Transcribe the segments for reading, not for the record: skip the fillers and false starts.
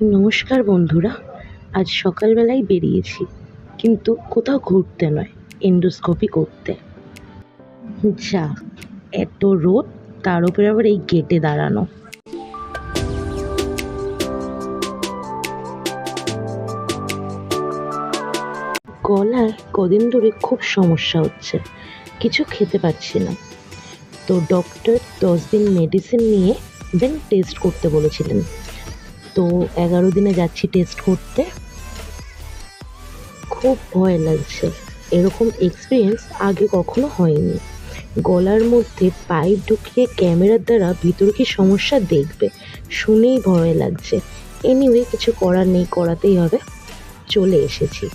নমস্কার বন্ধুরা। আজ সকালবেলায় বেরিয়েছি, কিন্তু কোথাও ঘুরতে নয়, এন্ডোস্কোপি করতে। যা এত রোদ, তার উপরে আবার এই গেটে দাঁড়ানো। গলায় কদিন ধরে খুব সমস্যা হচ্ছে, কিছু খেতে পারছি না। তো ডক্টর 10 দিন মেডিসিন নিয়ে দেন টেস্ট করতে বলেছিলেন। তো 11 দিনে যাচ্ছি টেস্ট করতে। খুব ভয় লাগছে, এরকম এক্সপিরিয়েন্স আগে কখনো হয়নি। গলার মধ্যে পাইপ ঢুকিয়ে ক্যামেরার দ্বারা ভিতরে কি সমস্যা দেখবে, শুনেই ভয় লাগছে। এনিওয়ে, কিছু করার নেই, করাতেই হবে। চলে এসেছি,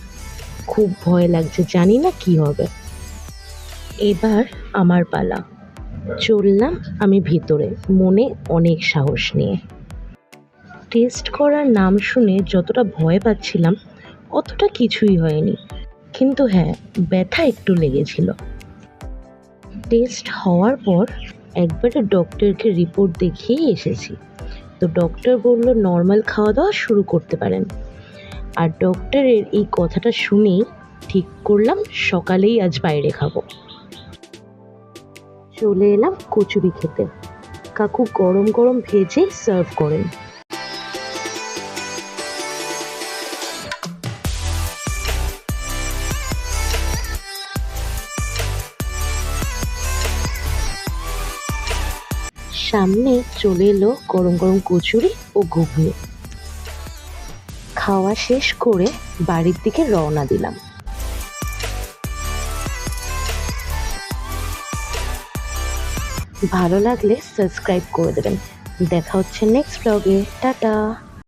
খুব ভয় লাগছে, জানি না কি হবে। এবার আমার পালা। চললাম আমি ভিতরে, মনে অনেক সাহস নিয়ে। টেস্ট করার নাম শুনে যতটা ভয় পাচ্ছিলাম, অতটা কিছুই হয়নি, কিন্তু হ্যাঁ, ব্যথা একটু লেগেছিল। টেস্ট হওয়ার পর একবারে ডক্টরকে রিপোর্ট দেখিয়েই এসেছি। তো ডক্টর বলল নর্মাল খাওয়া দাওয়া শুরু করতে পারেন। আর ডক্টরের এই কথাটা শুনেই ঠিক করলাম সকালেই আজ বাইরে খাবো। চলে এলাম কচুরি খেতে। কাকু গরম গরম ভেজে সার্ভ করেন। সামনে চলে এলো গরম গরম কচুরি ও ঘুগনি। খাওয়া শেষ করে বাড়ির দিকে রওনা দিলাম। ভালো লাগলে সাবস্ক্রাইব করে দেবেন। দেখা হচ্ছে নেক্সট ব্লগে। টাটা।